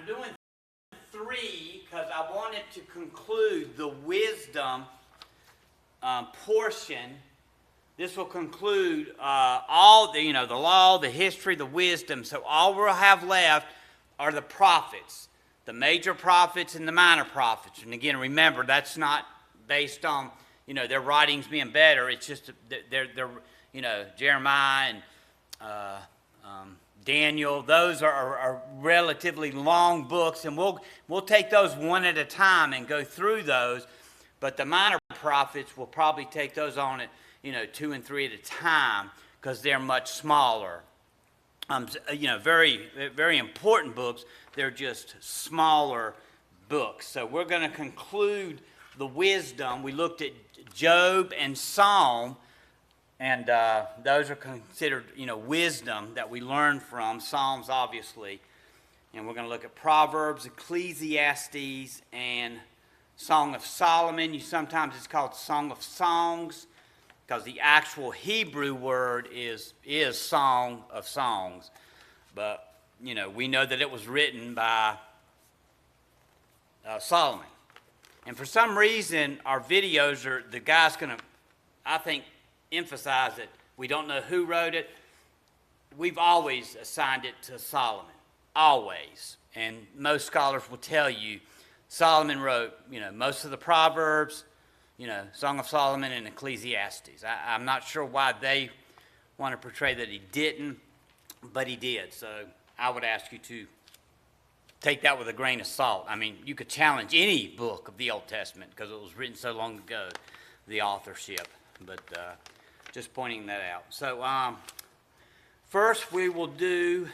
I'm doing 3 because I wanted to conclude the wisdom portion. This will conclude all the, the law, the history, the wisdom. So all we'll have left are the prophets, the major prophets and the minor prophets. And again, remember, that's not based on, their writings being better. It's just they're Jeremiah and Daniel. Those are relatively long books, and we'll take those one at a time and go through those. But the minor prophets will probably take those on at 2 and 3 at a time because they're much smaller. Very, very important books. They're just smaller books. So we're going to conclude the wisdom. We looked at Job and Psalm, and those are considered, wisdom that we learn from. Psalms, obviously. And we're going to look at Proverbs, Ecclesiastes, and Song of Solomon. Sometimes it's called Song of Songs, because the actual Hebrew word is Song of Songs. But, we know that it was written by Solomon. And for some reason, our videos the guy's going to, I think, emphasize that we don't know who wrote it. We've always assigned it to Solomon. Always. And most scholars will tell you Solomon wrote, most of the Proverbs, Song of Solomon and Ecclesiastes. I'm not sure why they want to portray that he didn't, but he did. So I would ask you to take that with a grain of salt. I mean, you could challenge any book of the Old Testament because it was written so long ago, the authorship. But just pointing that out. So first we will do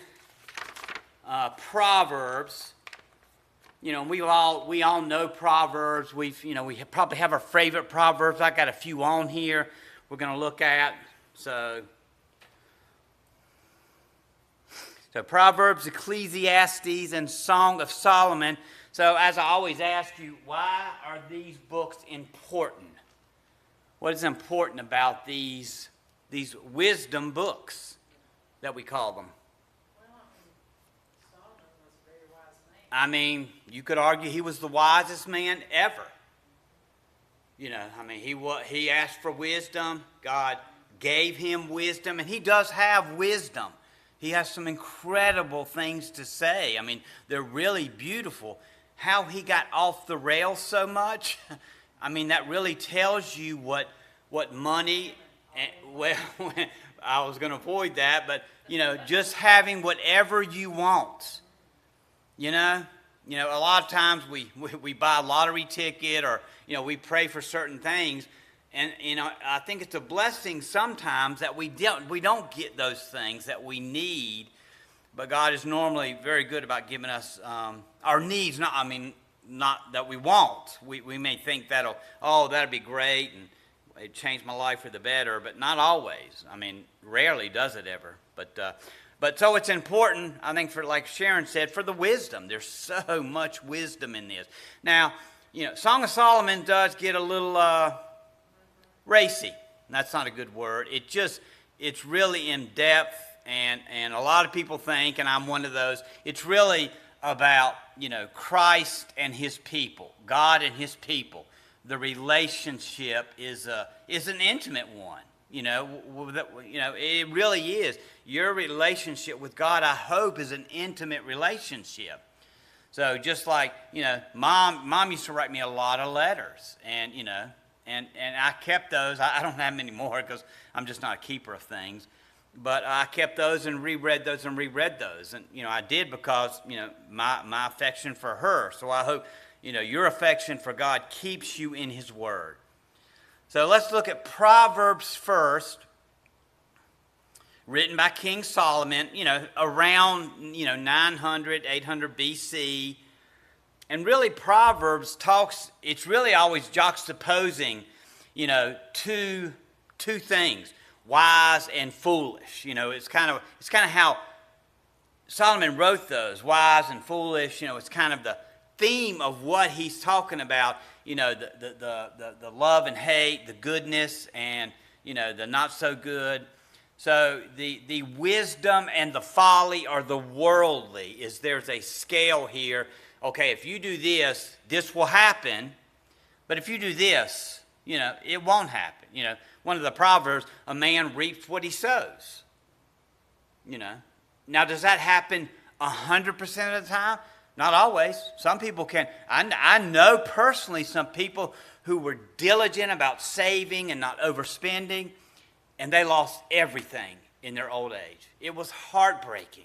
Proverbs. We all know Proverbs. We probably have our favorite Proverbs. I got a few on here we're going to look at. So Proverbs, Ecclesiastes, and Song of Solomon. So as I always ask you, why are these books important? What is important about these wisdom books that we call them? I mean, you could argue he was the wisest man ever. He asked for wisdom. God gave him wisdom, and he does have wisdom. He has some incredible things to say. I mean, they're really beautiful. How he got off the rails so much, that really tells you what money, well, I was going to avoid that, but, just having whatever you want. A lot of times we buy a lottery ticket or, we pray for certain things. And, I think it's a blessing sometimes that we don't get those things that we need. But God is normally very good about giving us our needs. Not that we want. We may think that'll be great and it changed my life for the better. But not always. Rarely does it ever. But so it's important, I think, for, like Sharon said, for the wisdom. There's so much wisdom in this. Now, Song of Solomon does get a little racy. That's not a good word. It's really in depth, and a lot of people think, and I'm one of those, it's really about, Christ and his people, God and his people. The relationship is an intimate one. It really is. Your relationship with God, I hope, is an intimate relationship. So just like, Mom used to write me a lot of letters, and I kept those. I don't have them anymore because I'm just not a keeper of things. But I kept those and reread those. And, I did because, my affection for her. So I hope, your affection for God keeps you in his word. So let's look at Proverbs first, written by King Solomon, around, 900, 800 BC. And really Proverbs it's really always juxtaposing, two things, wise and foolish. It's kind of how Solomon wrote those, wise and foolish. It's kind of the theme of what he's talking about, the love and hate, the goodness and, the not so good. So the wisdom and the folly or the worldly is there's a scale here. Okay, if you do this, this will happen. But if you do this, it won't happen. One of the Proverbs, a man reaps what he sows. Now, does that happen 100% of the time? Not always. Some people can. I know personally some people who were diligent about saving and not overspending, and they lost everything in their old age. It was heartbreaking.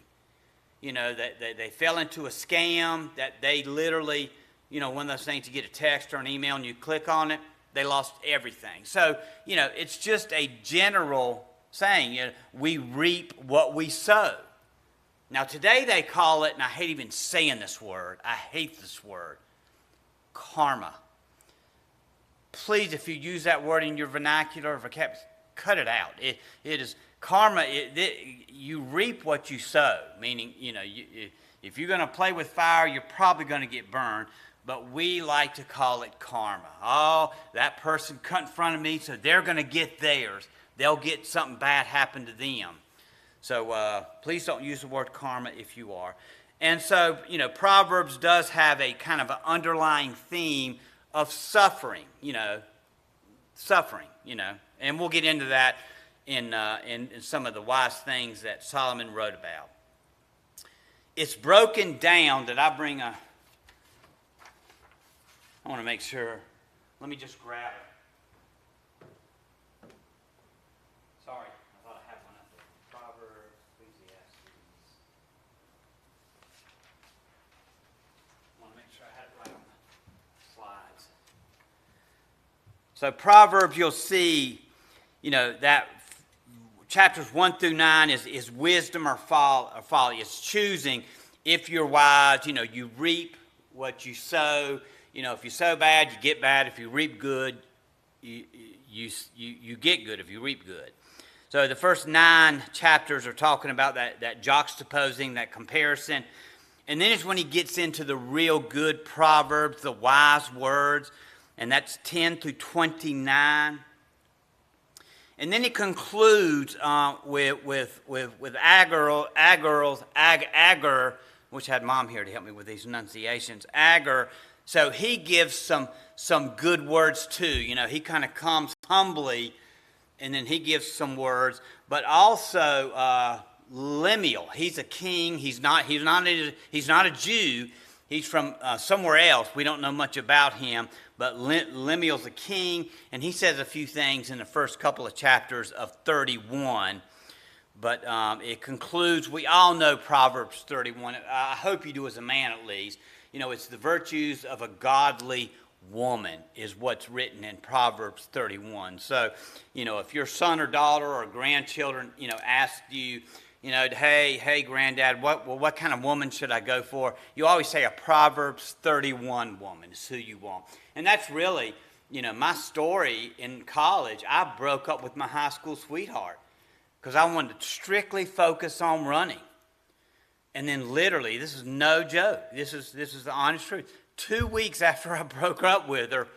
They fell into a scam that they literally, one of those things, you get a text or an email and you click on it, they lost everything. So, it's just a general saying, we reap what we sow. Now, today they call it, and I hate even saying this word, I hate this word, karma. Please, if you use that word in your vernacular or vocabulary, cut it out. It is karma. You reap what you sow, meaning, if you're going to play with fire, you're probably going to get burned. But we like to call it karma. Oh, that person cut in front of me, so they're going to get theirs. They'll get something bad happen to them. So please don't use the word karma if you are. And so, Proverbs does have a kind of an underlying theme of suffering, and we'll get into that in some of the wise things that Solomon wrote about. It's broken down that I want to make sure. Let me just grab it. Sorry, I thought I had one up there. Proverbs, Ecclesiastes. I want to make sure I had it right on the slides. So Proverbs, you'll see, that chapters 1 through 9 is wisdom or folly. It's choosing. If you're wise, you reap what you sow. If you sow bad, you get bad. If you reap good, you get good if you reap good. So the first 9 chapters are talking about that juxtaposing, that comparison. And then it's when he gets into the real good Proverbs, the wise words, and that's 10 through 29. And then he concludes with Agur, which had Mom here to help me with these enunciations. Agur. So he gives some good words too. He kind of comes humbly, and then he gives some words. But also Lemuel, he's a king. He's not a Jew. He's from somewhere else. We don't know much about him. But Lemuel's a king, and he says a few things in the first couple of chapters of 31. But it concludes. We all know Proverbs 31. I hope you do as a man at least. It's the virtues of a godly woman is what's written in Proverbs 31. So, if your son or daughter or grandchildren, ask you, hey, granddad, what kind of woman should I go for? You always say a Proverbs 31 woman is who you want. And that's really, my story in college. I broke up with my high school sweetheart because I wanted to strictly focus on running. And then literally, this is no joke. This is the honest truth. 2 weeks after I broke up with her,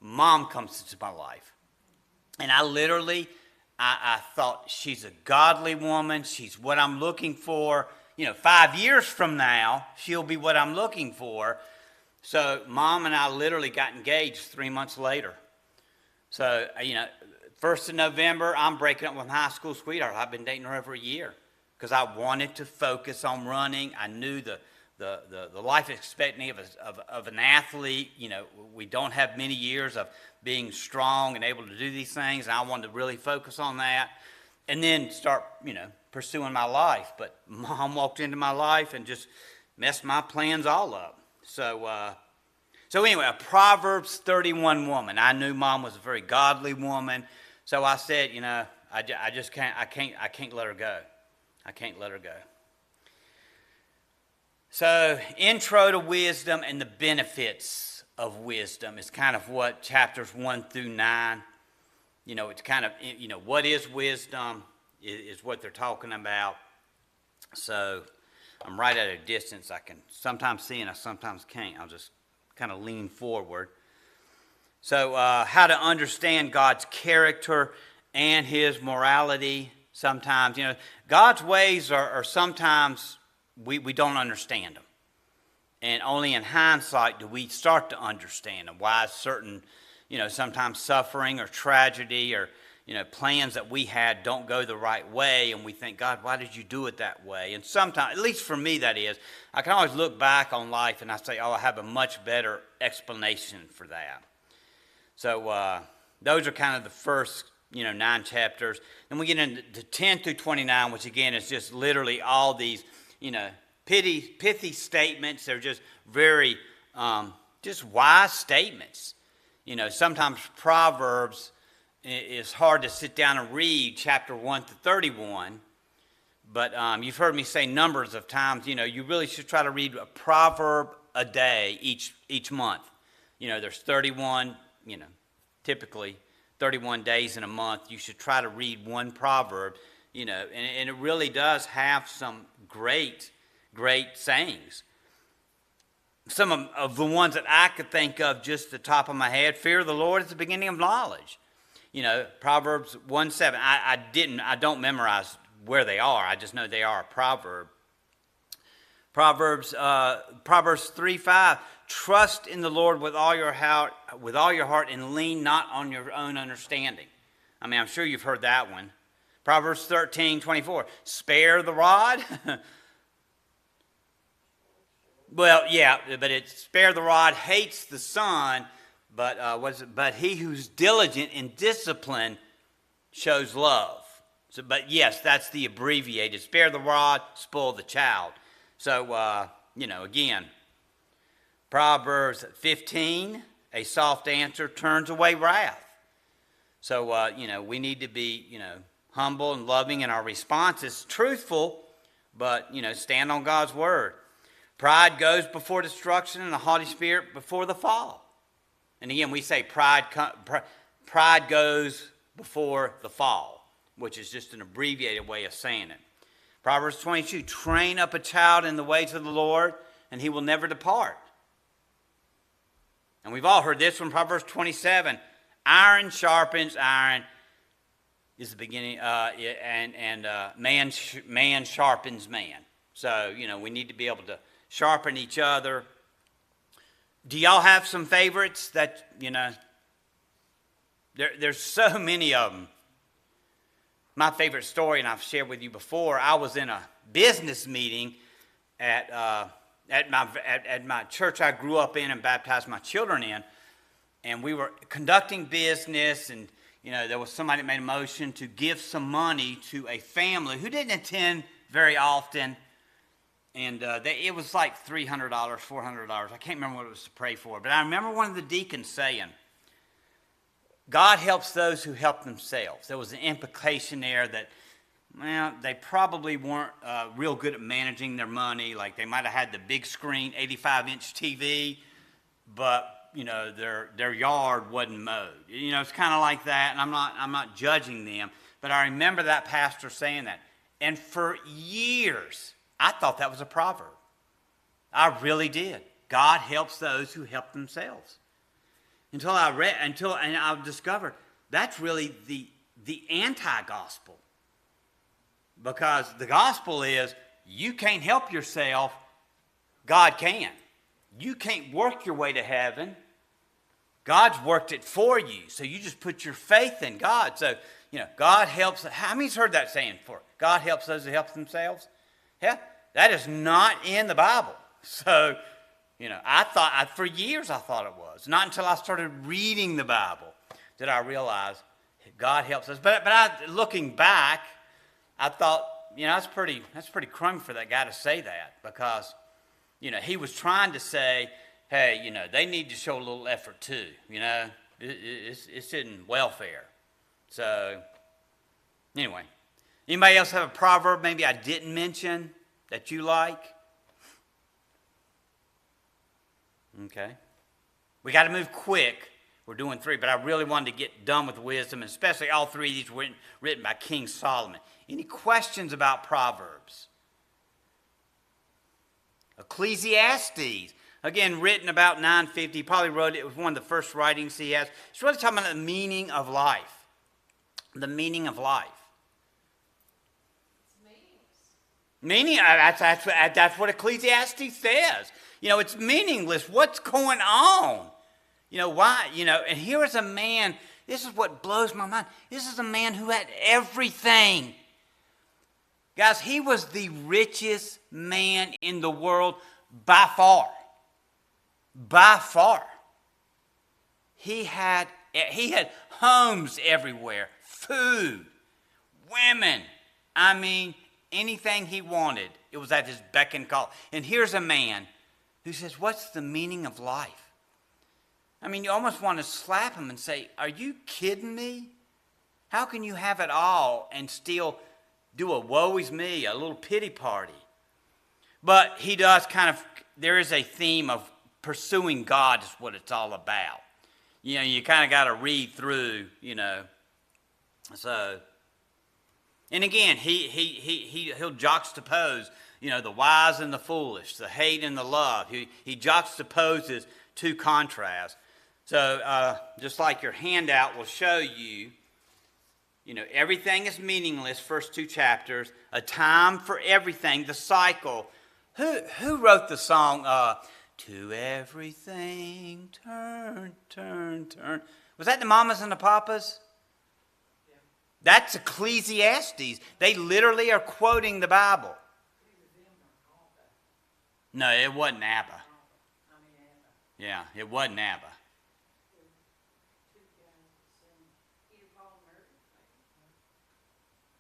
Mom comes into my life. And I literally, I thought, she's a godly woman. She's what I'm looking for. 5 years from now, she'll be what I'm looking for. So Mom and I literally got engaged 3 months later. So, 1st of November, I'm breaking up with my high school sweetheart. I've been dating her over a year. Because I wanted to focus on running. I knew the life expectancy of an athlete. We don't have many years of being strong and able to do these things. And I wanted to really focus on that. And then start, pursuing my life. But Mom walked into my life and just messed my plans all up. So anyway, a Proverbs 31 woman. I knew Mom was a very godly woman. So I said, I just can't let her go. I can't let her go. So, intro to wisdom and the benefits of wisdom is kind of what chapters 1 through 9, it's kind of, what is wisdom is what they're talking about. So, I'm right at a distance. I can sometimes see and I sometimes can't. I'll just kind of lean forward. So, how to understand God's character and his morality. Sometimes, God's ways are sometimes we don't understand them. And only in hindsight do we start to understand them. Why certain, sometimes suffering or tragedy or, plans that we had don't go the right way. And we think, God, why did you do it that way? And sometimes, at least for me that is, I can always look back on life and I say, I have a much better explanation for that. So those are kind of the first, 9 chapters. Then we get into 10 through 29, which again is just literally all these, pithy statements. They're just very, just wise statements. Sometimes Proverbs is hard to sit down and read chapter 1 to 31. But you've heard me say numbers of times, you really should try to read a proverb a day each month. There's 31, typically 31 days in a month. You should try to read one proverb, and it really does have some great sayings. Some of the ones that I could think of just the top of my head, fear of the Lord is the beginning of knowledge. Proverbs 1:7. I don't memorize where they are. I just know they are a proverb. Proverbs 3:5. Trust in the Lord with all your heart, and lean not on your own understanding. I mean, I'm sure you've heard that one. Proverbs 13:24. Spare the rod. Well, yeah, but it's spare the rod, hates the son, but he who's diligent in discipline shows love. So, but yes, that's the abbreviated. Spare the rod, spoil the child. So, again, Proverbs 15, a soft answer turns away wrath. So, we need to be, humble and loving in our responses, truthful, but, stand on God's word. Pride goes before destruction and a haughty spirit before the fall. And again, we say pride goes before the fall, which is just an abbreviated way of saying it. Proverbs 22, train up a child in the ways of the Lord, and he will never depart. And we've all heard this from Proverbs 27, iron sharpens iron is the beginning, man sharpens man. So, we need to be able to sharpen each other. Do y'all have some favorites that, there's so many of them. My favorite story, and I've shared with you before, I was in a business meeting at my church I grew up in and baptized my children in, and we were conducting business, and there was somebody that made a motion to give some money to a family who didn't attend very often. And it was like $300, $400. I can't remember what it was to pray for. But I remember one of the deacons saying, God helps those who help themselves. There was an implication there that, they probably weren't real good at managing their money. Like they might have had the big screen, 85-inch TV, but, their yard wasn't mowed. It's kind of like that. And I'm not judging them. But I remember that pastor saying that. And for years, I thought that was a proverb. I really did. God helps those who help themselves. Until I discovered that's really the anti-gospel. Because the gospel is you can't help yourself, God can. You can't work your way to heaven. God's worked it for you. So you just put your faith in God. So, God helps. How many's heard that saying before? God helps those who help themselves. Yeah, that is not in the Bible. So, for years I thought it was. Not until I started reading the Bible did I realize God helps us. But looking back, I thought, that's pretty crummy for that guy to say that because, he was trying to say, hey, they need to show a little effort too. It's in welfare. So, anyway. Anybody else have a proverb maybe I didn't mention that you like? Okay. We got to move quick. We're doing 3, but I really wanted to get done with wisdom, and especially all 3 of these were written by King Solomon. Any questions about Proverbs? Ecclesiastes. Again, written about 950. He probably wrote it. It was one of the first writings he has. It's really talking about the meaning of life. The meaning of life. Meaning, that's what Ecclesiastes says. It's meaningless. What's going on? Why? And here is a man, this is what blows my mind. This is a man who had everything. Guys, he was the richest man in the world by far. By far. He had homes everywhere, food, women. Anything he wanted, it was at his beck and call. And here's a man who says, what's the meaning of life? You almost want to slap him and say, are you kidding me? How can you have it all and still do a woe is me, a little pity party? But he does there is a theme of pursuing God is what it's all about. You kind of got to read through, So, and again, he'll juxtapose, the wise and the foolish, the hate and the love. He juxtaposes two contrasts. So, just like your handout will show you, everything is meaningless, first two chapters, a time for everything, the cycle. Who wrote the song, to everything turn, turn, turn? Was that the Mamas and the Papas? Yeah. That's Ecclesiastes. They literally are quoting the Bible. No, it wasn't ABBA. Yeah, it wasn't ABBA.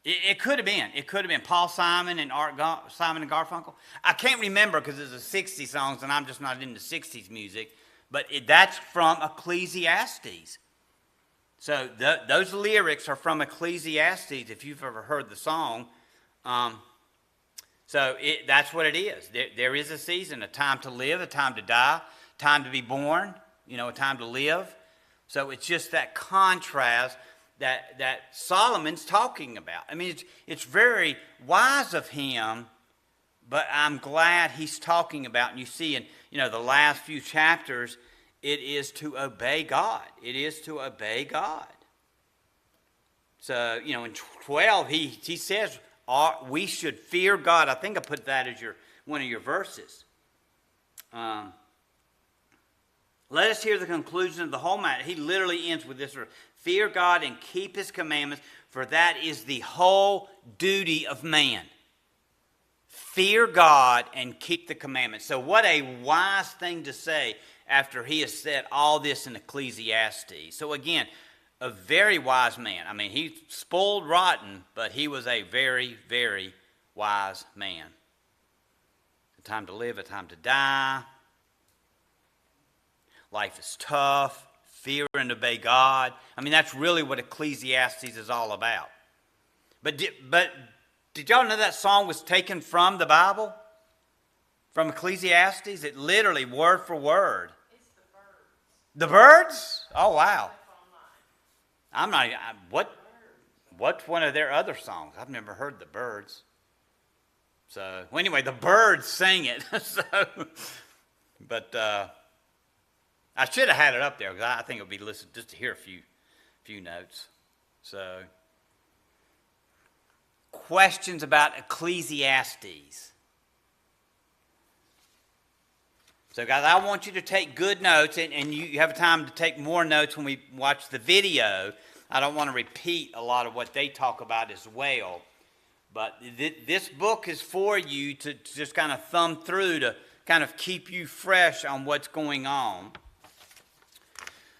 It could have been. It could have been Paul Simon and Simon and Garfunkel. I can't remember because it's the 60s songs and I'm just not into 60s music. But that's from Ecclesiastes. So those lyrics are from Ecclesiastes if you've ever heard the song. That's what it is. There is a season, a time to live, a time to die, time to be born, a time to live. So it's just that contrast that Solomon's talking about. It's very wise of him, but I'm glad he's talking about, and you see in, the last few chapters, it is to obey God. It is to obey God. So, in 12, he says we should fear God. I think I put that as one of your verses. Let us hear the conclusion of the whole matter. He literally ends with this: fear God and keep his commandments, for that is the whole duty of man. Fear God and keep the commandments. So what a wise thing to say after he has said all this in Ecclesiastes. So again, a very wise man. He's spoiled rotten, but he was a very, very wise man. A time to live, a time to die. Life is tough. Fear and obey God. That's really what Ecclesiastes is all about. But did y'all know that song was taken from the Bible? From Ecclesiastes? It literally, word for word. It's the Byrds. The Byrds? Oh, wow. I'm not, what's one of their other songs? I've never heard the Byrds. So, anyway, the Byrds sing it. But I should have had it up there because I think it would be listened just to hear a few notes. So, questions about Ecclesiastes. So, guys, I want you to take good notes, and you have time to take more notes when we watch the video. I don't want to repeat a lot of what they talk about as well. But this book is for you to just kind of thumb through to kind of keep you fresh on what's going on.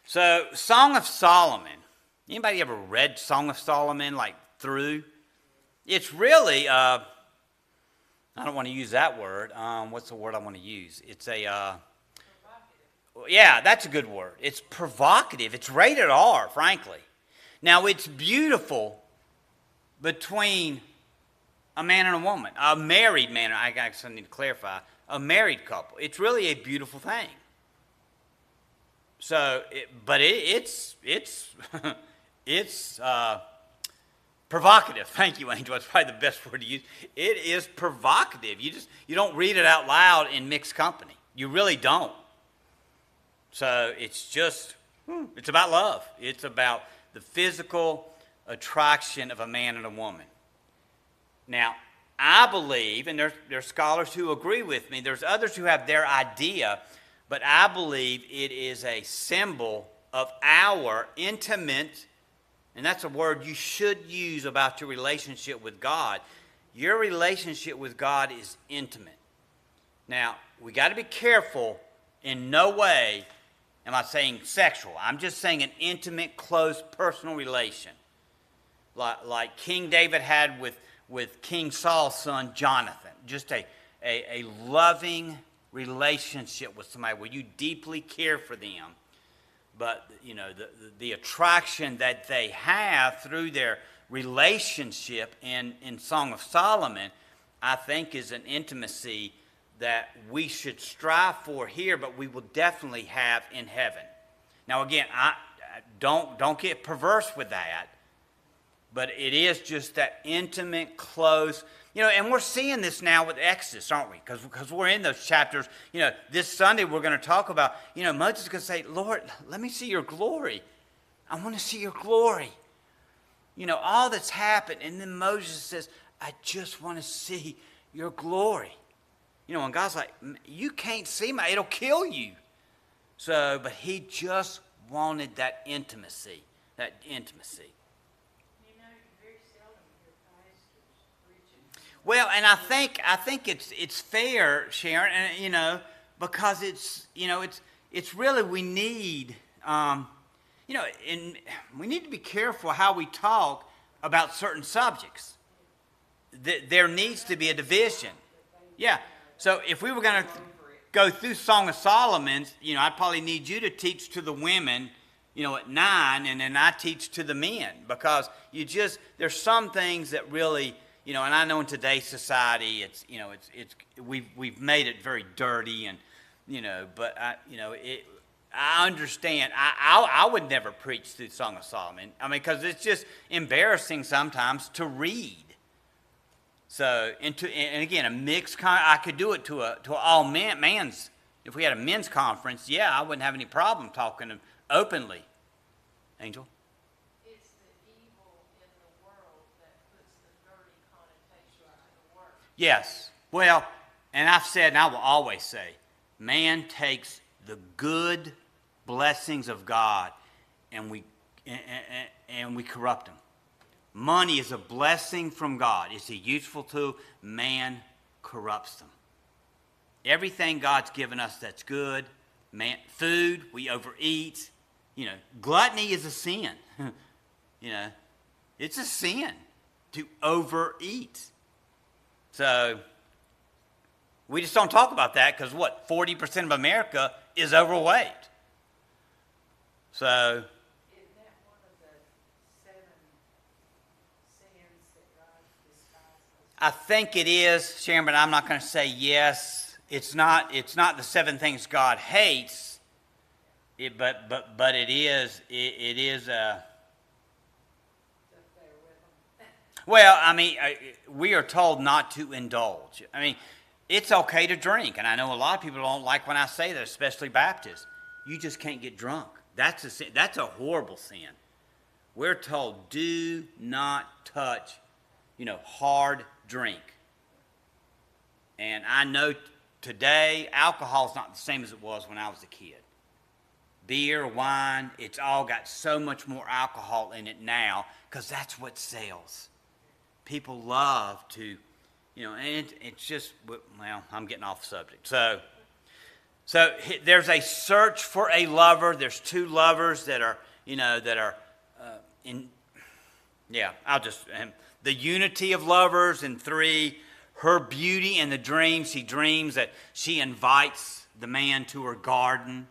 So, Song of Solomon. Anybody ever read Song of Solomon, through? It's really, I don't want to use that word. What's the word I want to use? It's provocative. Yeah, that's a good word. It's provocative. It's rated R, frankly. Now, it's beautiful between a man and a woman. A married man, I guess I need to clarify, a married couple. It's really a beautiful thing. So, it's provocative. Thank you, Angel. That's probably the best word to use. It is provocative. You don't read it out loud in mixed company. You really don't. So it's about love. It's about the physical attraction of a man and a woman. Now, I believe, and there's scholars who agree with me, there's others who have their idea, but I believe it is a symbol of our intimate, and that's a word you should use about your relationship with God. Your relationship with God is intimate. Now, we got to be careful. In no way am I saying sexual. I'm just saying an intimate, close, personal relation. Like King David had with King Saul's son, Jonathan. Just a loving relationship with somebody where you deeply care for them. But, you know, the attraction that they have through their relationship in Song of Solomon, I think is an intimacy that we should strive for here, but we will definitely have in heaven. Now, again, I don't get perverse with that, but it is just that intimate, close, you know, and we're seeing this now with Exodus, aren't we? Because we're in those chapters. You know, this Sunday we're going to talk about, you know, Moses is going to say, Lord, let me see your glory. I want to see your glory. You know, all that's happened. And then Moses says, I just want to see your glory. You know, and God's like, you can't see me. It'll kill you. So, but he just wanted that intimacy. That intimacy. You know, you very seldom hear pastors preaching. Well, and I think it's fair, Sharon, and you know, because it's really we need you know, and we need to be careful how we talk about certain subjects. There needs to be a division. Yeah. So if we were going to go through Song of Solomon, you know, I'd probably need you to teach to the women, you know, at 9, and then I teach to the men, because there's some things that really, you know, and I know in today's society, it's, you know, we've made it very dirty, and, you know, but I understand. I would never preach through Song of Solomon. I mean, because it's just embarrassing sometimes to read. So, and again, a mixed I could do it to all men's. If we had a men's conference, yeah, I wouldn't have any problem talking openly. Angel? It's the evil in the world that puts the dirty connotation to the word. Yes. Well, and I've said, and I will always say, man takes the good blessings of God and we corrupt them. Money is a blessing from God. It's a useful tool. Man corrupts them. Everything God's given us that's good, food, we overeat. You know, gluttony is a sin. You know, it's a sin to overeat. So, we just don't talk about that because 40% of America is overweight. So, Isn't that one of the 7 sins that God despises? I think it is, Sharon, but I'm not going to say yes. It's not the 7 things God hates. But it is. It is. Up there with them. Well, I mean, we are told not to indulge. I mean, it's okay to drink, and I know a lot of people don't like when I say that, especially Baptists. You just can't get drunk. That's a sin. That's a horrible sin. We're told do not touch, you know, hard drink. And I know today alcohol is not the same as it was when I was a kid. Beer, wine, it's all got so much more alcohol in it now because that's what sells. People love to, you know, and it's just, well, I'm getting off subject. So there's a search for a lover. There's 2 lovers that are, you know, the unity of lovers, and 3, her beauty and the dreams. She dreams that she invites the man to her garden,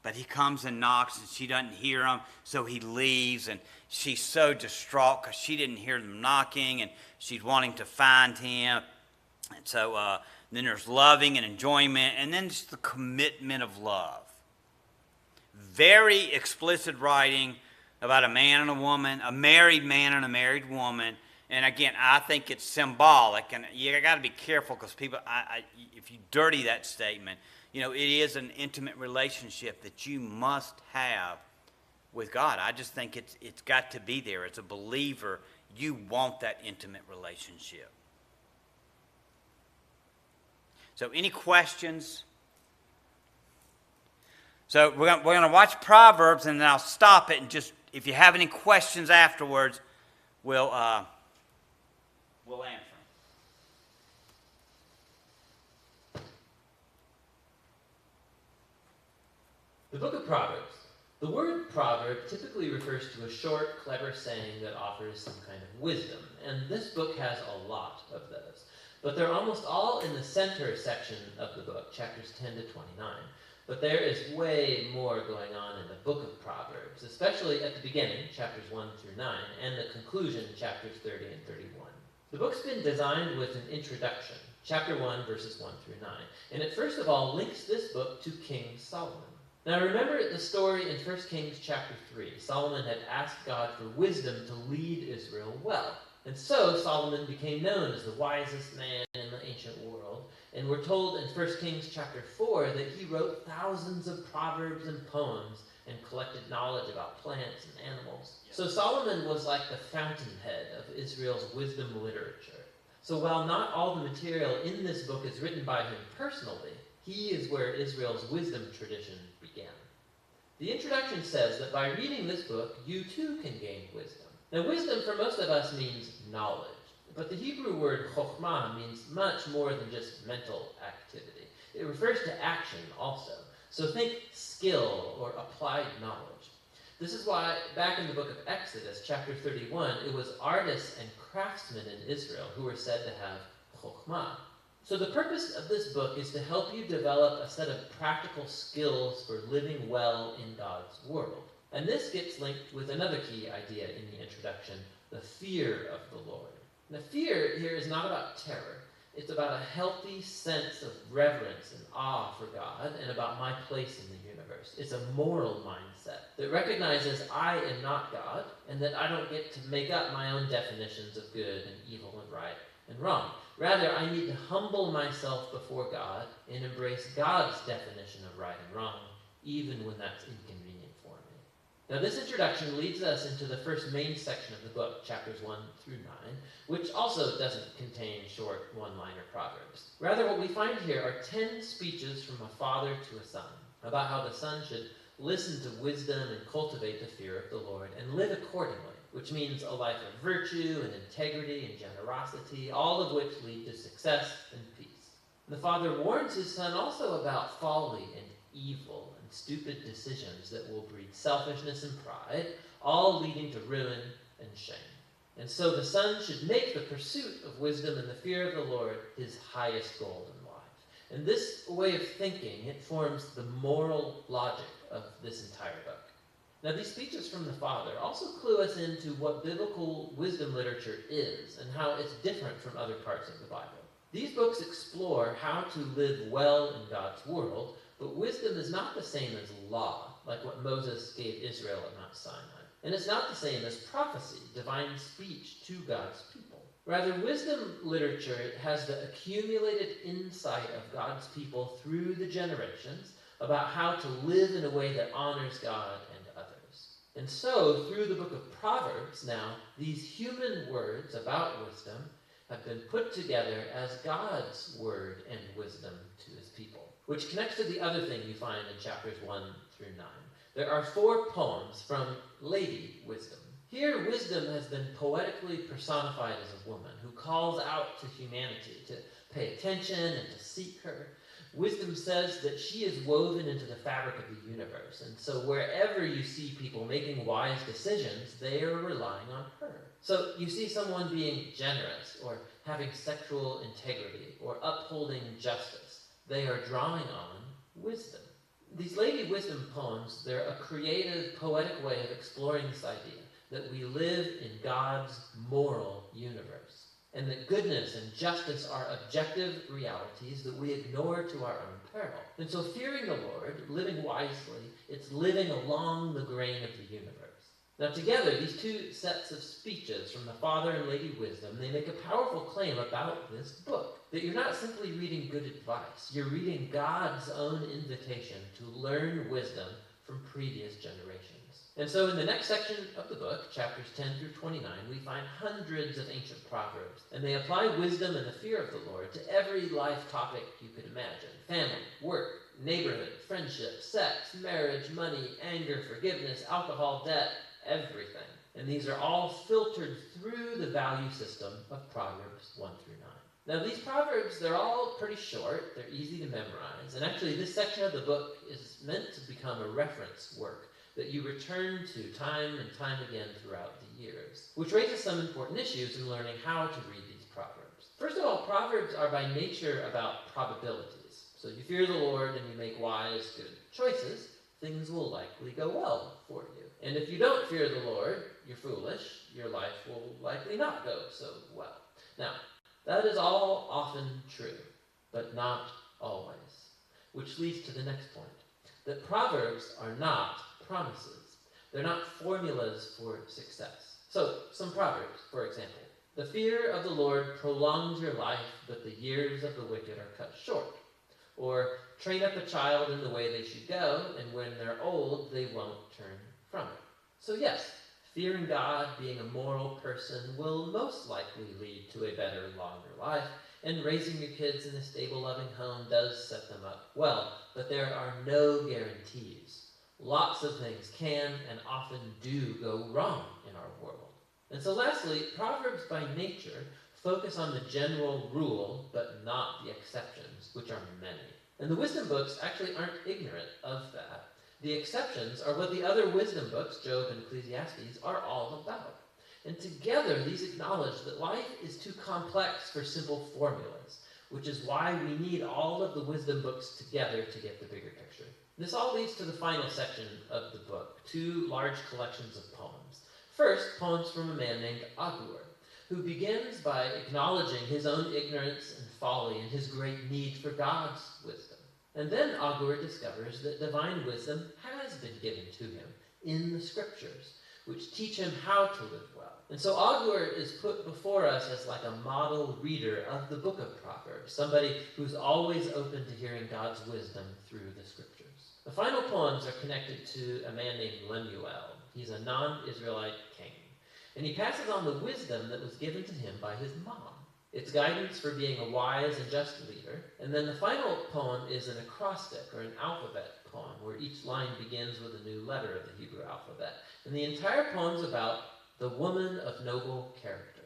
but he comes and knocks and she doesn't hear him, so he leaves, and she's so distraught because she didn't hear them knocking, and she's wanting to find him. And so then there's loving and enjoyment, and then just the commitment of love. Very explicit writing about a man and a woman, a married man and a married woman. And again, I think it's symbolic, and you got to be careful because people, if you dirty that statement, you know, it is an intimate relationship that you must have with God. I just think it's got to be there. As a believer, you want that intimate relationship. So any questions? So we're going to watch Proverbs, and then I'll stop it, and just, if you have any questions afterwards, we'll answer them. The book of Proverbs. The word proverb typically refers to a short, clever saying that offers some kind of wisdom, and this book has a lot of those. But they're almost all in the center section of the book, chapters 10 to 29. But there is way more going on in the book of Proverbs, especially at the beginning, chapters 1 through 9, and the conclusion, chapters 30 and 31. The book's been designed with an introduction, chapter 1, verses 1 through 9, and it first of all links this book to King Solomon. Now remember the story in 1 Kings chapter 3. Solomon had asked God for wisdom to lead Israel well. And so Solomon became known as the wisest man in the ancient world. And we're told in 1 Kings chapter 4 that he wrote thousands of proverbs and poems and collected knowledge about plants and animals. So Solomon was like the fountainhead of Israel's wisdom literature. So while not all the material in this book is written by him personally, he is where Israel's wisdom tradition began. The introduction says that by reading this book, you too can gain wisdom. Now, wisdom for most of us means knowledge, but the Hebrew word chokhmah means much more than just mental activity. It refers to action also. So think skill or applied knowledge. This is why back in the book of Exodus, chapter 31, it was artists and craftsmen in Israel who were said to have chokhmah. So the purpose of this book is to help you develop a set of practical skills for living well in God's world. And this gets linked with another key idea in the introduction, the fear of the Lord. Now, fear here is not about terror. It's about a healthy sense of reverence and awe for God and about my place in the universe. It's a moral mindset that recognizes I am not God and that I don't get to make up my own definitions of good and evil and right and wrong. Rather, I need to humble myself before God and embrace God's definition of right and wrong, even when that's inconvenient for me. Now, this introduction leads us into the first main section of the book, chapters 1 through 9, which also doesn't contain short one-liner proverbs. Rather, what we find here are 10 speeches from a father to a son about how the son should listen to wisdom and cultivate the fear of the Lord and live accordingly, which means a life of virtue and integrity and generosity, all of which lead to success and peace. The father warns his son also about folly and evil and stupid decisions that will breed selfishness and pride, all leading to ruin and shame. And so the son should make the pursuit of wisdom and the fear of the Lord his highest goal in life. And this way of thinking, it forms the moral logic of this entire book. Now, these speeches from the Father also clue us into what biblical wisdom literature is and how it's different from other parts of the Bible. These books explore how to live well in God's world, but wisdom is not the same as law, like what Moses gave Israel at Mount Sinai. And it's not the same as prophecy, divine speech to God's people. Rather, wisdom literature has the accumulated insight of God's people through the generations about how to live in a way that honors God and others. And so, through the book of Proverbs now, these human words about wisdom have been put together as God's word and wisdom to his people, which connects to the other thing you find in chapters 1 through 9. There are 4 poems from Lady Wisdom. Here, wisdom has been poetically personified as a woman who calls out to humanity to pay attention and to seek her. Wisdom says that she is woven into the fabric of the universe, and so wherever you see people making wise decisions, they are relying on her. So you see someone being generous, or having sexual integrity, or upholding justice. They are drawing on wisdom. These Lady Wisdom poems, they're a creative, poetic way of exploring this idea that we live in God's moral universe, and that goodness and justice are objective realities that we ignore to our own peril. And so fearing the Lord, living wisely, it's living along the grain of the universe. Now together, these 2 sets of speeches from the Father and Lady Wisdom, they make a powerful claim about this book, that you're not simply reading good advice, you're reading God's own invitation to learn wisdom from previous generations. And so in the next section of the book, chapters 10 through 29, we find hundreds of ancient proverbs, and they apply wisdom and the fear of the Lord to every life topic you could imagine: family, work, neighborhood, friendship, sex, marriage, money, anger, forgiveness, alcohol, debt, everything. And these are all filtered through the value system of Proverbs 1 through 9. Now these Proverbs, they're all pretty short, they're easy to memorize, and actually this section of the book is meant to become a reference work that you return to time and time again throughout the years, which raises some important issues in learning how to read these Proverbs. First of all, Proverbs are by nature about probabilities. So you fear the Lord and you make wise, good choices, things will likely go well for you. And if you don't fear the Lord, you're foolish, your life will likely not go so well. Now, that is all often true, but not always. Which leads to the next point, that Proverbs are not promises. They're not formulas for success. So, some Proverbs, for example. The fear of the Lord prolongs your life, but the years of the wicked are cut short. Or, train up a child in the way they should go, and when they're old, they won't turn from it. So yes, fearing God, being a moral person, will most likely lead to a better, longer life, and raising your kids in a stable, loving home does set them up well, but there are no guarantees. Lots of things can and often do go wrong in our world. And so lastly, Proverbs by nature focus on the general rule, but not the exceptions, which are many. And the wisdom books actually aren't ignorant of that. The exceptions are what the other wisdom books, Job and Ecclesiastes, are all about. And together, these acknowledge that life is too complex for simple formulas, which is why we need all of the wisdom books together to get the bigger picture. This all leads to the final section of the book, two large collections of poems. First, poems from a man named Agur, who begins by acknowledging his own ignorance and folly and his great need for God's wisdom. And then Agur discovers that divine wisdom has been given to him in the scriptures, which teach him how to live well. And so Agur is put before us as like a model reader of the book of Proverbs, somebody who's always open to hearing God's wisdom through the scriptures. The final poems are connected to a man named Lemuel. He's a non-Israelite king, and he passes on the wisdom that was given to him by his mom. It's guidance for being a wise and just leader. And then the final poem is an acrostic, or an alphabet poem, where each line begins with a new letter of the Hebrew alphabet. And the entire poem's about the woman of noble character.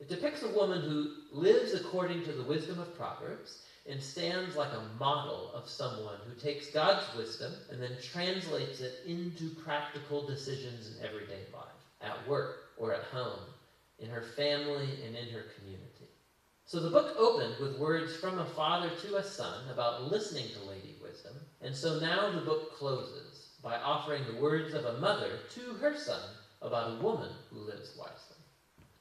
It depicts a woman who lives according to the wisdom of Proverbs and stands like a model of someone who takes God's wisdom and then translates it into practical decisions in everyday life, at work or at home, in her family and in her community. So the book opened with words from a father to a son about listening to Lady Wisdom, and so now the book closes by offering the words of a mother to her son about a woman who lives wisely.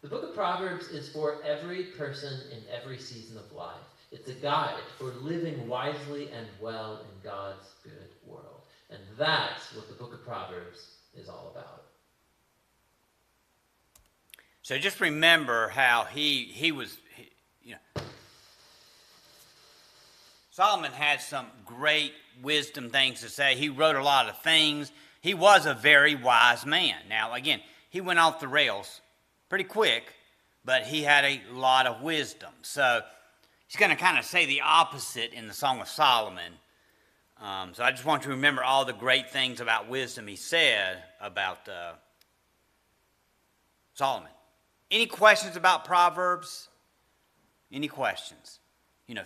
The book of Proverbs is for every person in every season of life. It's a guide for living wisely and well in God's good world. And that's what the book of Proverbs is all about. So just remember how Solomon had some great wisdom things to say. He wrote a lot of things. He was a very wise man. Now, again, he went off the rails pretty quick, but he had a lot of wisdom. So he's going to kind of say the opposite in the Song of Solomon. So I just want you to remember all the great things about wisdom he said about Solomon. Any questions about Proverbs? Any questions?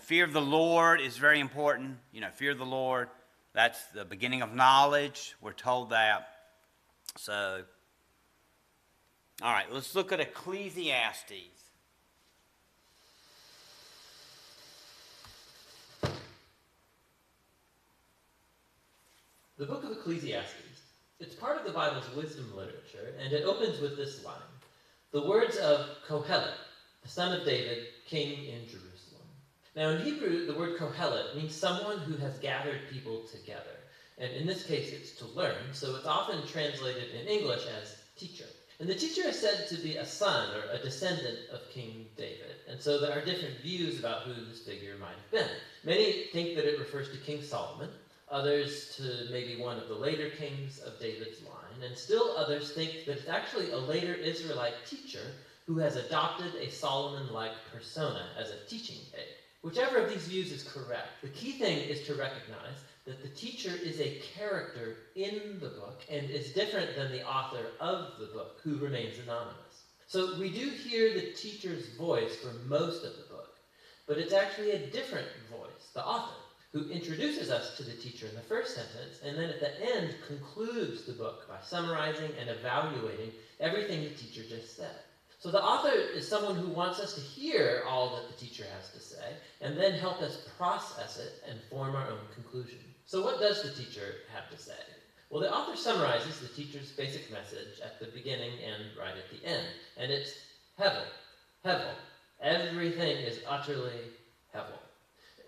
Fear of the Lord is very important. Fear of the Lord, that's the beginning of knowledge. We're told that. So, all right, let's look at Ecclesiastes. The book of Ecclesiastes, it's part of the Bible's wisdom literature, and it opens with this line: the words of Kohelet, the son of David, king in Jerusalem. Now in Hebrew, the word Kohelet means someone who has gathered people together. And in this case, it's to learn, so it's often translated in English as teacher. And the teacher is said to be a son or a descendant of King David. And so there are different views about who this figure might have been. Many think that it refers to King Solomon. others to maybe one of the later kings of David's line, and still others think that it's actually a later Israelite teacher who has adopted a Solomon-like persona as a teaching aid. Whichever of these views is correct, the key thing is to recognize that the teacher is a character in the book and is different than the author of the book, who remains anonymous. So we do hear the teacher's voice for most of the book, but it's actually a different voice, the author, who introduces us to the teacher in the first sentence, and then at the end concludes the book by summarizing and evaluating everything the teacher just said. So the author is someone who wants us to hear all that the teacher has to say, and then help us process it and form our own conclusion. So what does the teacher have to say? Well, the author summarizes the teacher's basic message at the beginning and right at the end, and it's Hevel, Hevel. Everything is utterly Hevel.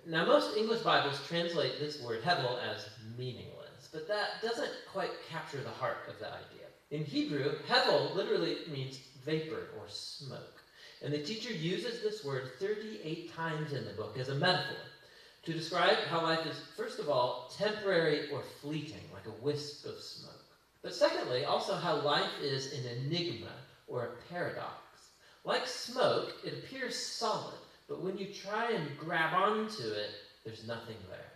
Now, most English Bibles translate this word Hevel as meaningless, but that doesn't quite capture the heart of the idea. In Hebrew, Hevel literally means vapor or smoke, and the teacher uses this word 38 times in the book as a metaphor to describe how life is, first of all, temporary or fleeting, like a wisp of smoke. But secondly, also how life is an enigma or a paradox. Like smoke, it appears solid, but when you try and grab onto it, there's nothing there.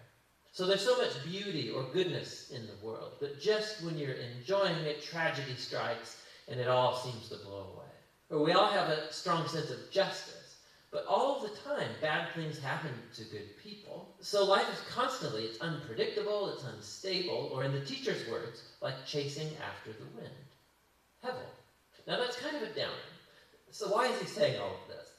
So there's so much beauty or goodness in the world, but just when you're enjoying it, tragedy strikes and it all seems to blow away. Or we all have a strong sense of justice, but all of the time bad things happen to good people. So life is constantly, it's unpredictable, it's unstable, or in the teacher's words, like chasing after the wind. Hevel. Now that's kind of a downer. So why is he saying all of this?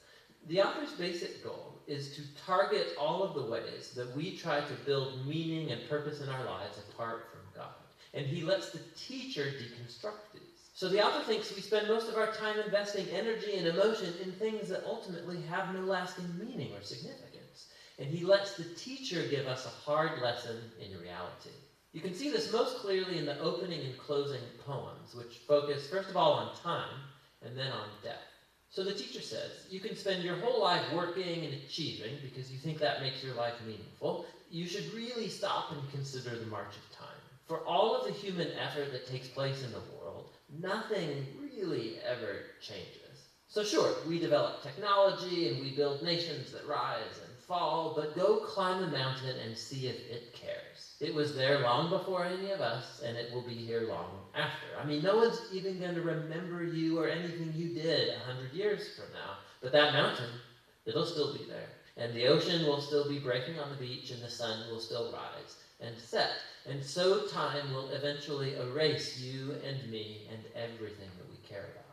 The author's basic goal is to target all of the ways that we try to build meaning and purpose in our lives apart from God. And he lets the teacher deconstruct these. So the author thinks we spend most of our time investing energy and emotion in things that ultimately have no lasting meaning or significance. And he lets the teacher give us a hard lesson in reality. You can see this most clearly in the opening and closing poems, which focus first of all on time and then on death. So the teacher says, you can spend your whole life working and achieving because you think that makes your life meaningful. You should really stop and consider the march of time. For all of the human effort that takes place in the world, nothing really ever changes. So sure, we develop technology and we build nations that rise and fall, but go climb a mountain and see if it cares. It was there long before any of us, and it will be here long after. I mean, no one's even going to remember you or anything you did 100 years from now, but that mountain, it'll still be there. And the ocean will still be breaking on the beach, and the sun will still rise and set. And so time will eventually erase you and me and everything that we care about.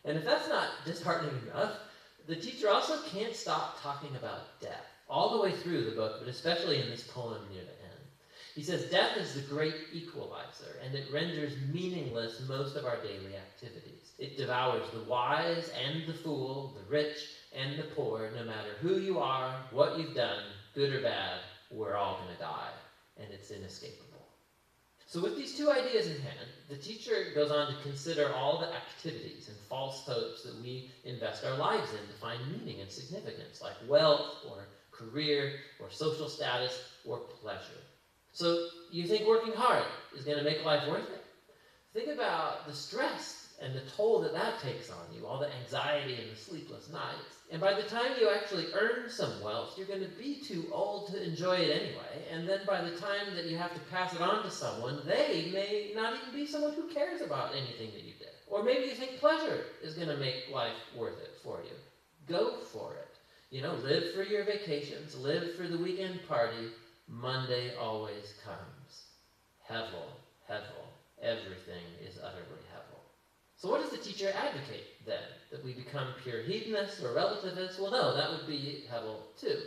And if that's not disheartening enough, the teacher also can't stop talking about death, all the way through the book, but especially in this poem near the end. He says, death is the great equalizer, and it renders meaningless most of our daily activities. It devours the wise and the fool, the rich and the poor, no matter who you are, what you've done, good or bad, we're all going to die, and it's inescapable. So with these two ideas in hand, the teacher goes on to consider all the activities and false hopes that we invest our lives in to find meaning and significance, like wealth or career or social status or pleasure. So you think working hard is going to make life worth it? Think about the stress and the toll that that takes on you, all the anxiety and the sleepless nights. And by the time you actually earn some wealth, you're going to be too old to enjoy it anyway. And then by the time that you have to pass it on to someone, they may not even be someone who cares about anything that you did. Or maybe you think pleasure is going to make life worth it for you. Go for it. You know, live for your vacations, live for the weekend party. Monday always comes. Hevel, Hevel, everything is utterly Hevel. So what does the teacher advocate then? That we become pure hedonists or relativists? Well, no, that would be Hevel too.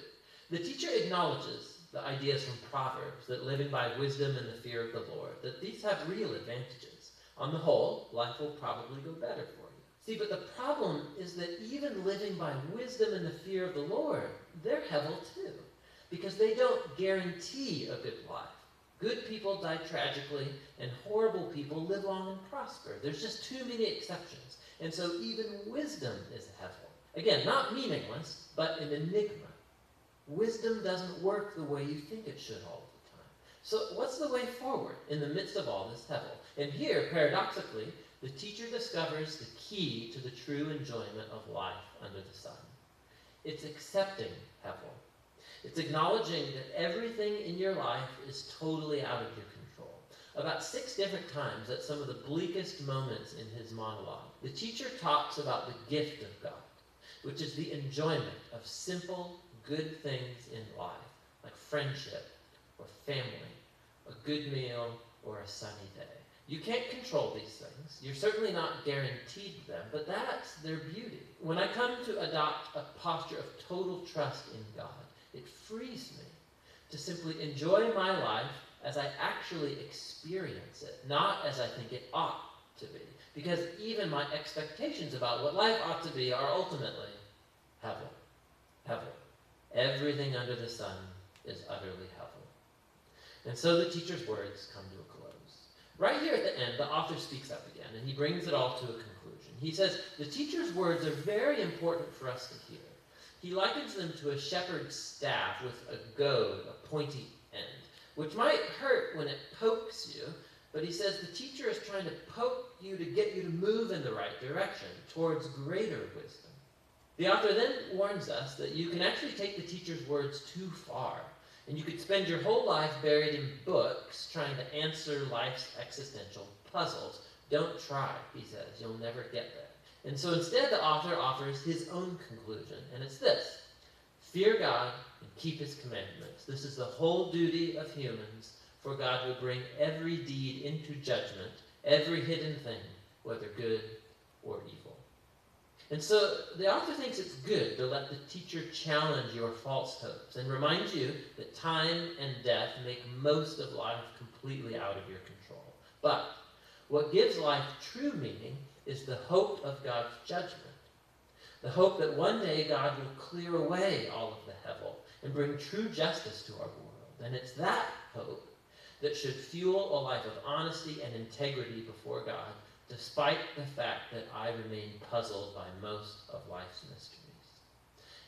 The teacher acknowledges the ideas from Proverbs that living by wisdom and the fear of the Lord, that these have real advantages. On the whole, life will probably go better for you. See, but the problem is that even living by wisdom and the fear of the Lord, they're Hevel too. Because they don't guarantee a good life. Good people die tragically, and horrible people live long and prosper. There's just too many exceptions. And so even wisdom is Hevel. Again, not meaningless, but an enigma. Wisdom doesn't work the way you think it should all the time. So what's the way forward in the midst of all this hevel? And here, paradoxically, the teacher discovers the key to the true enjoyment of life under the sun. It's accepting hevel. It's acknowledging that everything in your life is totally out of your control. About 6 different times at some of the bleakest moments in his monologue, the teacher talks about the gift of God, which is the enjoyment of simple, good things in life, like friendship or family, a good meal, or a sunny day. You can't control these things. You're certainly not guaranteed them, but that's their beauty. When I come to adopt a posture of total trust in God, it frees me to simply enjoy my life as I actually experience it, not as I think it ought to be. Because even my expectations about what life ought to be are ultimately hevel. Hevel. Everything under the sun is utterly hevel. And so the teacher's words come to a close. Right here at the end, the author speaks up again, and he brings it all to a conclusion. He says, the teacher's words are very important for us to hear. He likens them to a shepherd's staff with a goad, a pointy end, which might hurt when it pokes you, but he says the teacher is trying to poke you to get you to move in the right direction, towards greater wisdom. The author then warns us that you can actually take the teacher's words too far, and you could spend your whole life buried in books trying to answer life's existential puzzles. Don't try, he says. You'll never get there. And so instead, the author offers his own conclusion, and it's this: fear God and keep his commandments. This is the whole duty of humans, for God will bring every deed into judgment, every hidden thing, whether good or evil. And so the author thinks it's good to let the teacher challenge your false hopes and remind you that time and death make most of life completely out of your control. But what gives life true meaning is the hope of God's judgment. The hope that one day God will clear away all of the hevel and bring true justice to our world. And it's that hope that should fuel a life of honesty and integrity before God, despite the fact that I remain puzzled by most of life's mysteries.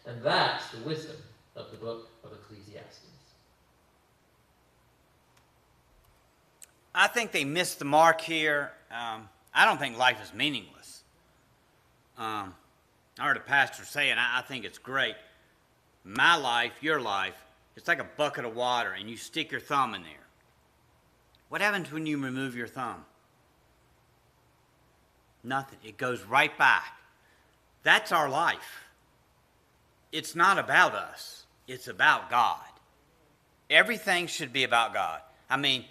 And that's the wisdom of the book of Ecclesiastes. I think they missed the mark here. I don't think life is meaningless. I heard a pastor say, and I think it's great, my life, your life, it's like a bucket of water, and you stick your thumb in there. What happens when you remove your thumb? Nothing. It goes right back. That's our life. It's not about us. It's about God. Everything should be about God. I mean,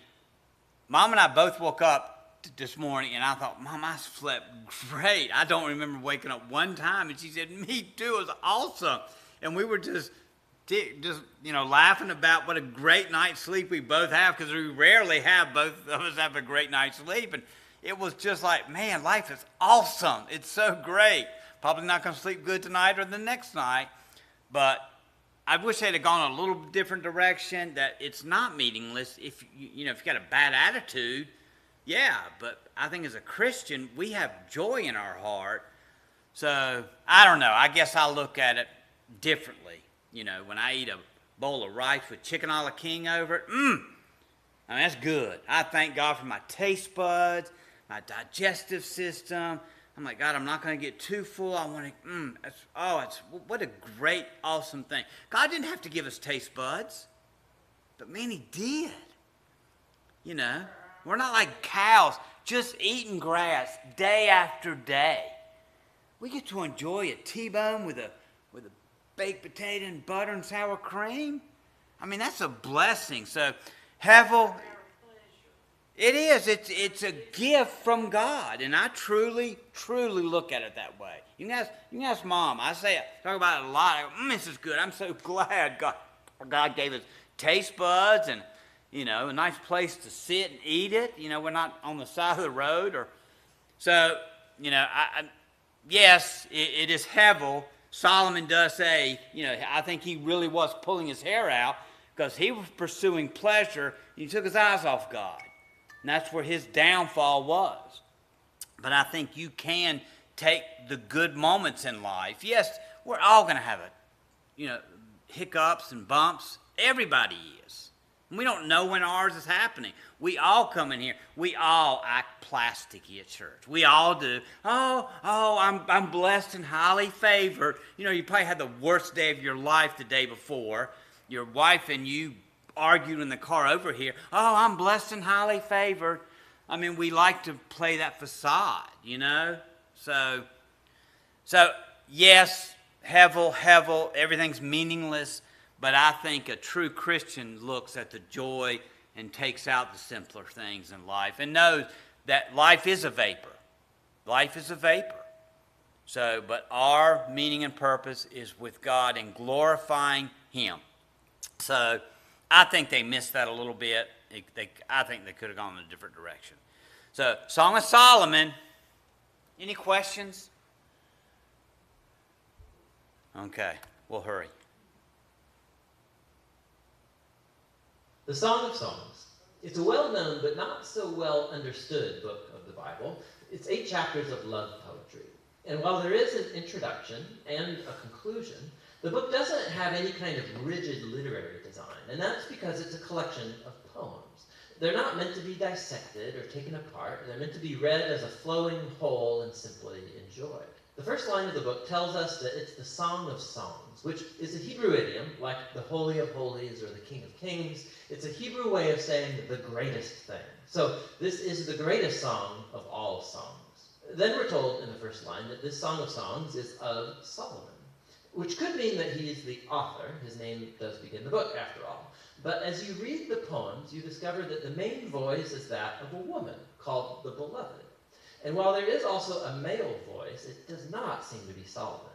Mom and I both woke up this morning, and I thought, Mom, I slept great. I don't remember waking up one time. And she said, me too. It was awesome. And we were just laughing about what a great night's sleep we both have, because we rarely have both of us have a great night's sleep. And it was just like, man, life is awesome. It's so great. Probably not going to sleep good tonight or the next night. But I wish they'd have gone a little different direction, that it's not meaningless. If you got a bad attitude, yeah. But I think as a Christian, we have joy in our heart. So I don't know. I guess I'll look at it differently. When I eat a bowl of rice with chicken a la king over it, I mean, that's good. I thank God for my taste buds, my digestive system. I'm like, God, I'm not going to get too full. I want to, what a great, awesome thing. God didn't have to give us taste buds, but man, he did. We're not like cows just eating grass day after day. We get to enjoy a T-bone with a baked potato and butter and sour cream. I mean, that's a blessing. So, hevel, it is. It's a gift from God, and I truly, truly look at it that way. You can ask Mom. I talk about it a lot. I go, this is good. I'm so glad God gave us taste buds and a nice place to sit and eat it. We're not on the side of the road yes, it is hevel. Solomon does say, I think he really was pulling his hair out because he was pursuing pleasure. He took his eyes off God. And that's where his downfall was. But I think you can take the good moments in life. Yes, we're all going to have hiccups and bumps. Everybody is. We don't know when ours is happening. We all come in here. We all act plasticky at church. We all do. I'm blessed and highly favored. You know, you probably had the worst day of your life the day before. Your wife and you argued in the car over here. Oh, I'm blessed and highly favored. I mean, we like to play that facade, you know? So yes, hevel, everything's meaningless. But I think a true Christian looks at the joy and takes out the simpler things in life and knows that life is a vapor. Life is a vapor. So, but our meaning and purpose is with God and glorifying Him. So, I think they missed that a little bit. I think they could have gone in a different direction. So, Song of Solomon. Any questions? Okay, we'll hurry. The Song of Songs. It's a well-known but not so well understood book of the Bible. It's 8 chapters of love poetry. And while there is an introduction and a conclusion, the book doesn't have any kind of rigid literary design, and that's because it's a collection of poems. They're not meant to be dissected or taken apart. They're meant to be read as a flowing whole and simply enjoyed. The first line of the book tells us that it's the Song of Songs, which is a Hebrew idiom, like the Holy of Holies or the King of Kings. It's a Hebrew way of saying the greatest thing. So this is the greatest song of all songs. Then we're told in the first line that this Song of Songs is of Solomon, which could mean that he is the author. His name does begin the book, after all. But as you read the poems, you discover that the main voice is that of a woman called the Beloved. And while there is also a male voice, it does not seem to be Solomon's.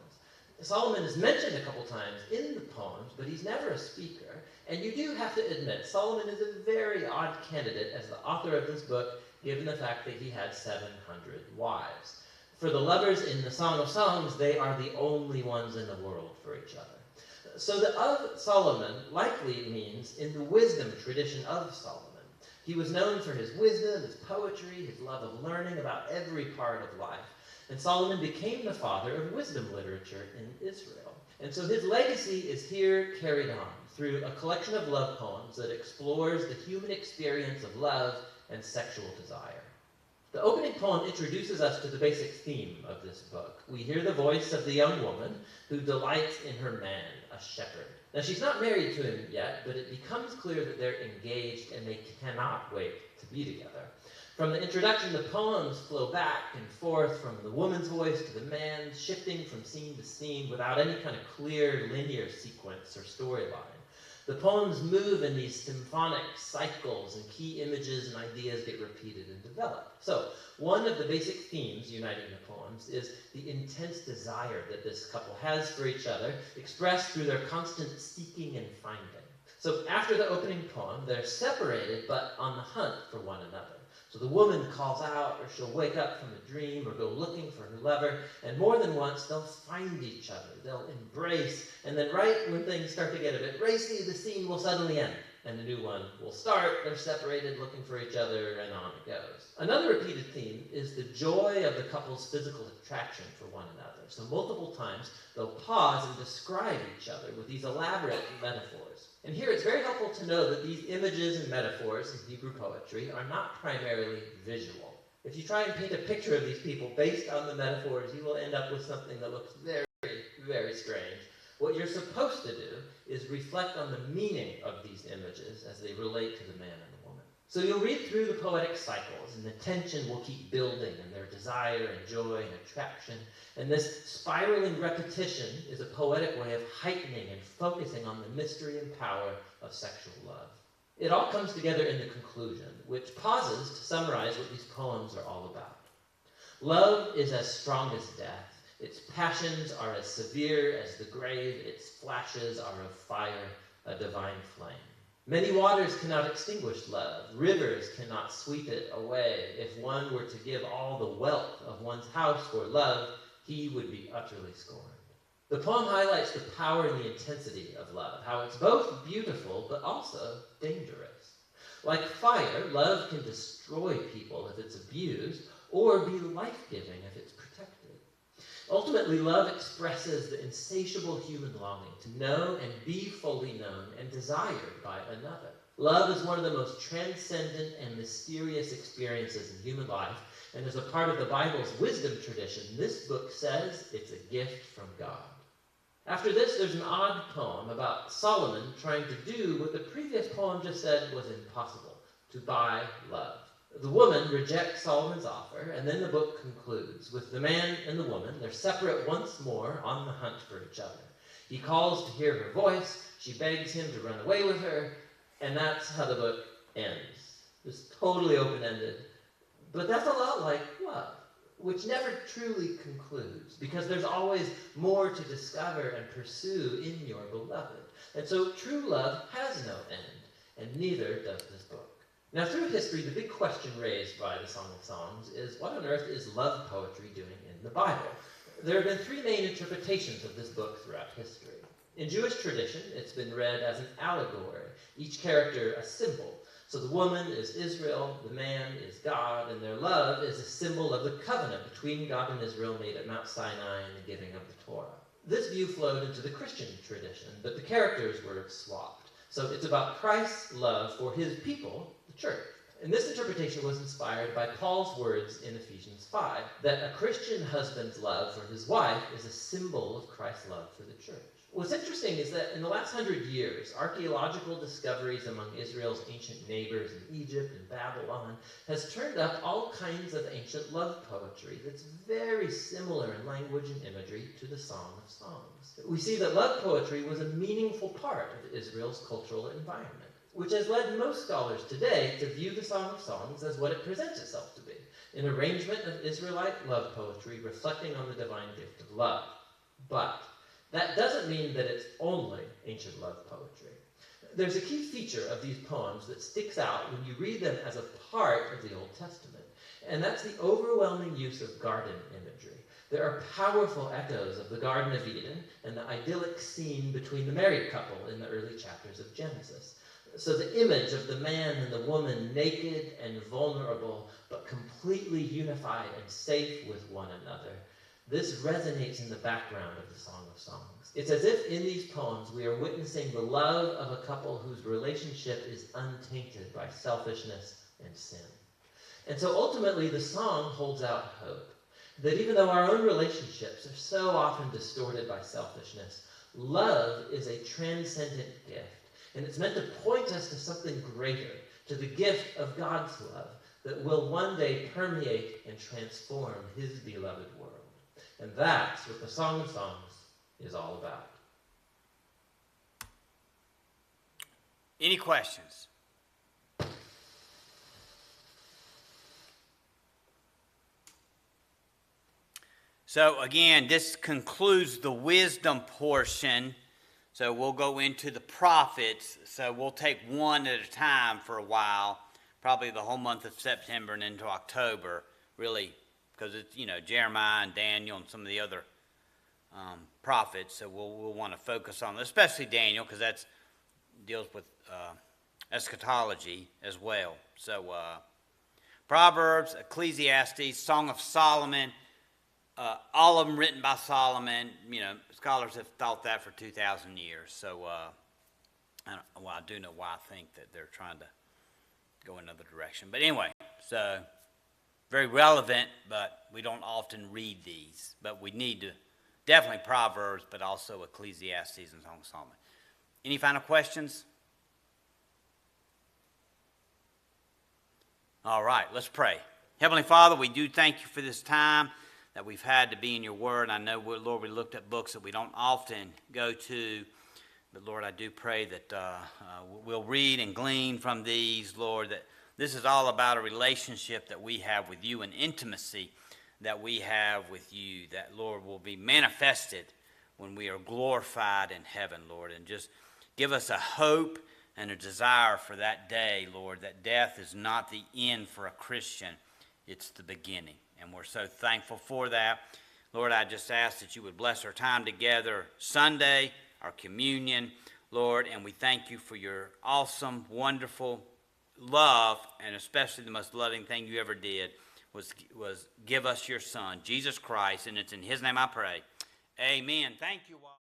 Solomon is mentioned a couple times in the poems, but he's never a speaker. And you do have to admit, Solomon is a very odd candidate as the author of this book, given the fact that he had 700 wives. For the lovers in the Song of Songs, they are the only ones in the world for each other. So the of Solomon likely means in the wisdom tradition of Solomon. He was known for his wisdom, his poetry, his love of learning about every part of life. And Solomon became the father of wisdom literature in Israel. And so his legacy is here carried on through a collection of love poems that explores the human experience of love and sexual desire. The opening poem introduces us to the basic theme of this book. We hear the voice of the young woman who delights in her man, a shepherd. Now, she's not married to him yet, but it becomes clear that they're engaged and they cannot wait to be together. From the introduction, the poems flow back and forth from the woman's voice to the man's, shifting from scene to scene without any kind of clear linear sequence or storyline. The poems move in these symphonic cycles, and key images and ideas get repeated and developed. So, one of the basic themes uniting the poems is the intense desire that this couple has for each other, expressed through their constant seeking and finding. So, after the opening poem, they're separated but on the hunt for one another. So the woman calls out, or she'll wake up from a dream, or go looking for her lover, and more than once, they'll find each other. They'll embrace, and then right when things start to get a bit racy, the scene will suddenly end, and a new one will start. They're separated, looking for each other, and on it goes. Another repeated theme is the joy of the couple's physical attraction for one another. So multiple times, they'll pause and describe each other with these elaborate metaphors. And here it's very helpful to know that these images and metaphors in Hebrew poetry are not primarily visual. If you try and paint a picture of these people based on the metaphors, you will end up with something that looks very, very strange. What you're supposed to do is reflect on the meaning of these images as they relate to the man and the woman. So you'll read through the poetic cycles, and the tension will keep building, and their desire and joy and attraction. And this spiraling repetition is a poetic way of heightening and focusing on the mystery and power of sexual love. It all comes together in the conclusion, which pauses to summarize what these poems are all about. Love is as strong as death. Its passions are as severe as the grave. Its flashes are of fire, a divine flame. Many waters cannot extinguish love. Rivers cannot sweep it away. If one were to give all the wealth of one's house for love, he would be utterly scorned. The poem highlights the power and the intensity of love, how it's both beautiful but also dangerous. Like fire, love can destroy people if it's abused, or be life-giving if it's protected. Ultimately, love expresses the insatiable human longing to know and be fully known and desired by another. Love is one of the most transcendent and mysterious experiences in human life, and as a part of the Bible's wisdom tradition, this book says it's a gift from God. After this, there's an odd poem about Solomon trying to do what the previous poem just said was impossible, to buy love. The woman rejects Solomon's offer, and then the book concludes with the man and the woman. They're separate once more on the hunt for each other. He calls to hear her voice, she begs him to run away with her, and that's how the book ends. Just totally open-ended. But that's a lot like love, which never truly concludes, because there's always more to discover and pursue in your beloved. And so true love has no end, and neither does this book. Now, through history, the big question raised by the Song of Songs is, what on earth is love poetry doing in the Bible? There have been three main interpretations of this book throughout history. In Jewish tradition, it's been read as an allegory, each character a symbol. So the woman is Israel, the man is God, and their love is a symbol of the covenant between God and Israel made at Mount Sinai and the giving of the Torah. This view flowed into the Christian tradition, but the characters were swapped. So it's about Christ's love for his people, the church. And this interpretation was inspired by Paul's words in Ephesians 5, that a Christian husband's love for his wife is a symbol of Christ's love for the church. What's interesting is that in the last 100 years, archaeological discoveries among Israel's ancient neighbors in Egypt and Babylon has turned up all kinds of ancient love poetry that's very similar in language and imagery to the Song of Songs. We see that love poetry was a meaningful part of Israel's cultural environment, which has led most scholars today to view the Song of Songs as what it presents itself to be, an arrangement of Israelite love poetry reflecting on the divine gift of love. But that doesn't mean that it's only ancient love poetry. There's a key feature of these poems that sticks out when you read them as a part of the Old Testament, and that's the overwhelming use of garden imagery. There are powerful echoes of the Garden of Eden and the idyllic scene between the married couple in the early chapters of Genesis. So the image of the man and the woman naked and vulnerable, but completely unified and safe with one another, this resonates in the background of the Song of Songs. It's as if in these poems we are witnessing the love of a couple whose relationship is untainted by selfishness and sin. And so ultimately the song holds out hope that even though our own relationships are so often distorted by selfishness, love is a transcendent gift. And it's meant to point us to something greater, to the gift of God's love that will one day permeate and transform his beloved world. And that's what the Song of Songs is all about. Any questions? So again, this concludes the wisdom portion. So we'll go into the prophets. So we'll take one at a time for a while, probably the whole month of September and into October, really, because it's, Jeremiah and Daniel and some of the other prophets. So we'll want to focus on, especially Daniel, because that deals with eschatology as well. So Proverbs, Ecclesiastes, Song of Solomon, all of them written by Solomon. Scholars have thought that for 2,000 years. So I do know why I think that they're trying to go another direction. But anyway, so very relevant, but we don't often read these. But we need to, definitely Proverbs, but also Ecclesiastes and Song of Solomon. Any final questions? All right, let's pray. Heavenly Father, we do thank you for this time that we've had to be in your word. I know, Lord, we looked at books that we don't often go to, but Lord, I do pray that we'll read and glean from these, Lord, that this is all about a relationship that we have with you, an intimacy that we have with you, that, Lord, will be manifested when we are glorified in heaven, Lord. And just give us a hope and a desire for that day, Lord, that death is not the end for a Christian, it's the beginning. And we're so thankful for that. Lord, I just ask that you would bless our time together Sunday, our communion, Lord, and we thank you for your awesome, wonderful love, and especially the most loving thing you ever did was give us your Son, Jesus Christ, and it's in his name I pray. Amen. Thank you all.